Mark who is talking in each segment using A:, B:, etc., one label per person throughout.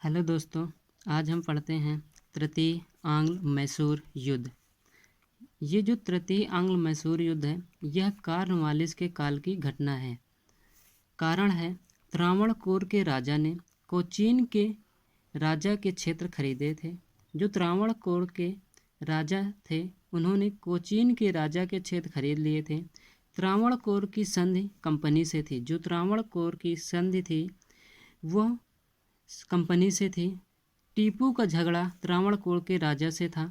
A: Hello दोस्तों, आज हम पढ़ते हैं तृतीय आंग्ल मैसूर युद्ध। ये जो तृतीय आंग्ल मैसूर युद्ध है, यह कॉर्नवालिस के काल की घटना है। कारण है, त्रावणकोर के राजा ने कोचीन के राजा के क्षेत्र खरीदे थे। जो त्रावणकोर के राजा थे, उन्होंने कोचीन के राजा के क्षेत्र खरीद लिए थे। त्रावणकोर की संधि कंपनी से थी। जो त्रावणकोर की संधि थी वह कंपनी से थी। टीपू का झगड़ा त्रावणकोर के राजा से था।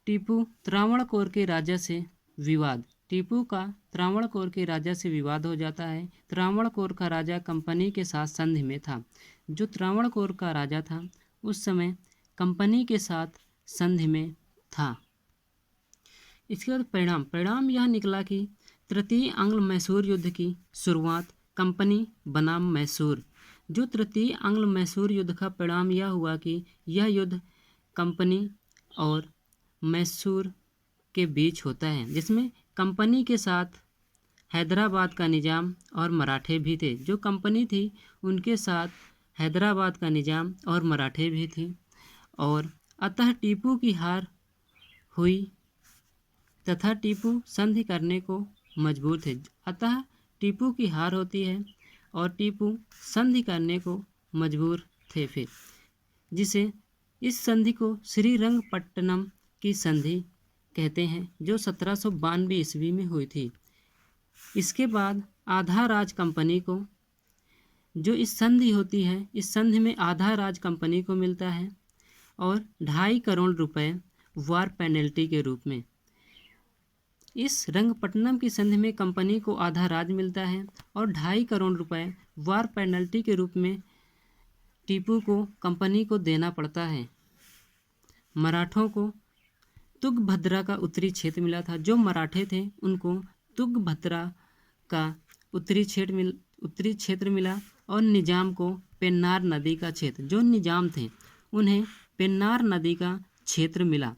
A: त्रावणकोर के राजा से विवाद टीपू का त्रावणकोर के राजा से विवाद हो जाता है। त्रावणकोर का राजा कंपनी के साथ संधि में था। जो त्रावणकोर का राजा था उस समय कंपनी के साथ संधि में था। इसके बाद परिणाम यह निकला कि तृतीय आंग्ल मैसूर युद्ध की शुरुआत कंपनी बनाम मैसूर। जो तृतीय आंग्ल मैसूर युद्ध का परिणाम यह हुआ कि यह युद्ध कंपनी और मैसूर के बीच होता है, जिसमें कंपनी के साथ हैदराबाद का निज़ाम और मराठे भी थे। जो कंपनी थी उनके साथ हैदराबाद का निज़ाम और मराठे भी थी, और अतः टीपू की हार हुई तथा टीपू संधि करने को मजबूर थे। अतः टीपू की हार होती है और टीपू संधि करने को मजबूर थे फिर, जिसे इस संधि को श्रीरंगपट्टनम की संधि कहते हैं, जो 1792 ईस्वी में हुई थी। इसके बाद आधा राज कंपनी को, जो इस संधि होती है, इस संधि में आधा राज कंपनी को मिलता है और 2.5 करोड़ रुपए वार पेनल्टी के रूप में। इस रंगपट्टनम की संधि में कंपनी को आधा राज मिलता है और 2.5 करोड़ रुपए वार पेनल्टी के रूप में टीपू को कंपनी को देना पड़ता है। मराठों को तुंगभद्रा का उत्तरी क्षेत्र मिला था। जो मराठे थे उनको तुंगभद्रा का उत्तरी क्षेत्र मिला और निजाम को पेन्नार नदी का क्षेत्र, जो निजाम थे उन्हें पेन्नार नदी का क्षेत्र मिला।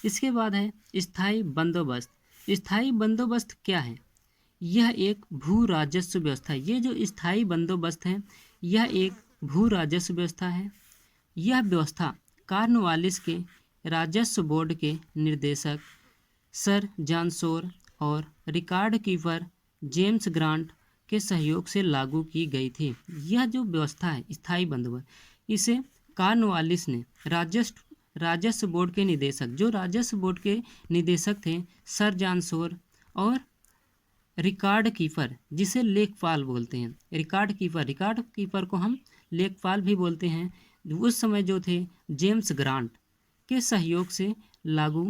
A: इसके बाद है स्थायी बंदोबस्त। स्थायी बंदोबस्त क्या है? यह एक भू राजस्व व्यवस्था है। ये जो स्थायी बंदोबस्त है यह एक भू राजस्व व्यवस्था है। यह व्यवस्था कॉर्नवालिस के राजस्व बोर्ड के निर्देशक सर जॉन शोर और रिकॉर्ड कीपर जेम्स ग्रांट के सहयोग से लागू की गई थी। यह जो व्यवस्था है स्थायी बंदोबस्त, इसे कॉर्नवालिस ने राजस्व बोर्ड के निदेशक, जो राजस्व बोर्ड के निदेशक थे सर जॉन शोर और रिकॉर्ड कीपर, जिसे लेखपाल बोलते हैं, रिकॉर्ड कीपर को हम लेखपाल भी बोलते हैं, उस समय जो थे जेम्स ग्रांट के सहयोग से लागू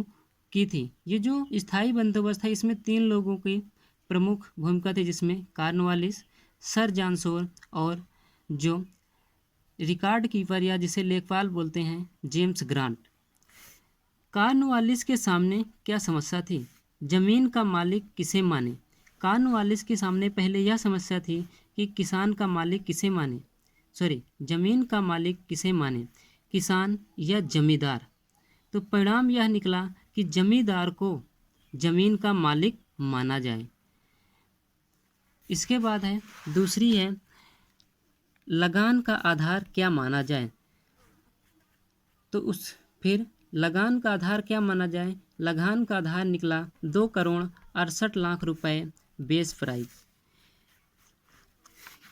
A: की थी। ये जो स्थायी बंदोबस्त है इसमें 3 लोगों की प्रमुख भूमिका थी, जिसमें कॉर्नवालिस, सर जॉन शोर और जो रिकॉर्ड कीपर या जिसे लेखपाल बोलते हैं जेम्स ग्रांट। कॉर्नवालिस के सामने क्या समस्या थी? जमीन का मालिक किसे माने? कॉर्नवालिस के सामने पहले यह समस्या थी कि किसान का मालिक किसे माने, जमीन का मालिक किसे माने, किसान या जमींदार। तो परिणाम यह निकला कि जमींदार को जमीन का मालिक माना जाए। इसके बाद है दूसरी है लगान का आधार क्या माना जाए। तो फिर लगान का आधार क्या माना जाए? लगान का आधार निकला 2 करोड़ 68 लाख रुपए बेस प्राइस।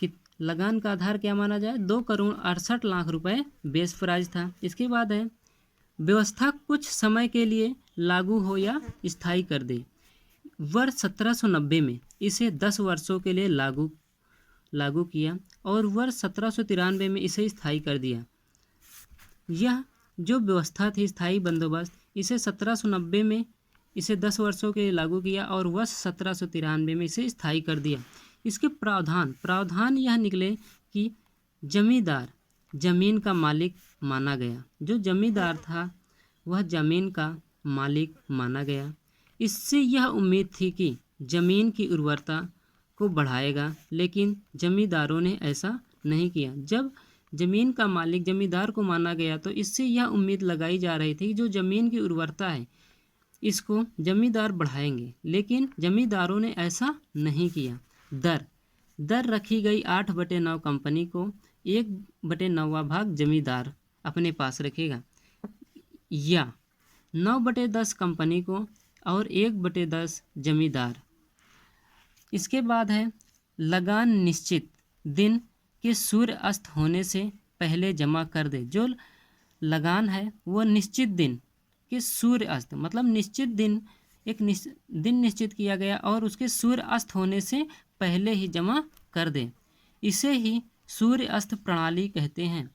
A: कि लगान का आधार क्या माना जाए? 2 करोड़ 68 लाख रुपए बेस प्राइस था। इसके बाद है व्यवस्था कुछ समय के लिए लागू हो या स्थायी कर दे। वर्ष 1790 में इसे 10 वर्षों के लिए लागू किया और वर्ष 1793 में इसे स्थायी कर दिया। यह जो व्यवस्था थी स्थायी बंदोबस्त, इसे 1790 में इसे 10 वर्षों के लिए लागू किया और वर्ष 1793 में इसे स्थायी कर दिया। इसके प्रावधान यह निकले कि जमींदार जमीन का मालिक माना गया। जो जमींदार था वह जमीन का मालिक माना गया। इससे यह उम्मीद थी कि जमीन की उर्वरता को बढ़ाएगा, लेकिन जमींदारों ने ऐसा नहीं किया। जब जमीन का मालिक जमींदार को माना गया तो इससे यह उम्मीद लगाई जा रही थी कि जो जमीन की उर्वरता है इसको जमींदार बढ़ाएंगे, लेकिन जमींदारों ने ऐसा नहीं किया। दर रखी गई 8/9 कंपनी को। 1/9 भाग जमींदार अपने पास रखेगा, या 9/10 कंपनी को और 1/10 जमींदार। इसके बाद है लगान निश्चित दिन के सूर्य अस्त होने से पहले जमा कर दे। जो लगान है वो निश्चित दिन के सूर्य अस्त, मतलब निश्चित दिन, एक दिन निश्चित किया गया और उसके सूर्य अस्त होने से पहले ही जमा कर दे। इसे ही सूर्य अस्त प्रणाली कहते हैं।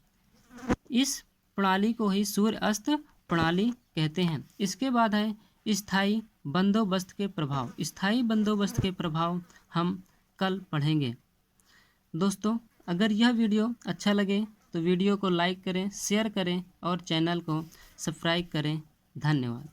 A: इस प्रणाली को ही सूर्य अस्त प्रणाली कहते हैं। इसके बाद है स्थायी बंदोबस्त के प्रभाव। स्थायी बंदोबस्त के प्रभाव हम कल पढ़ेंगे। दोस्तों, अगर यह वीडियो अच्छा लगे तो वीडियो को लाइक करें, शेयर करें और चैनल को सब्सक्राइब करें। धन्यवाद।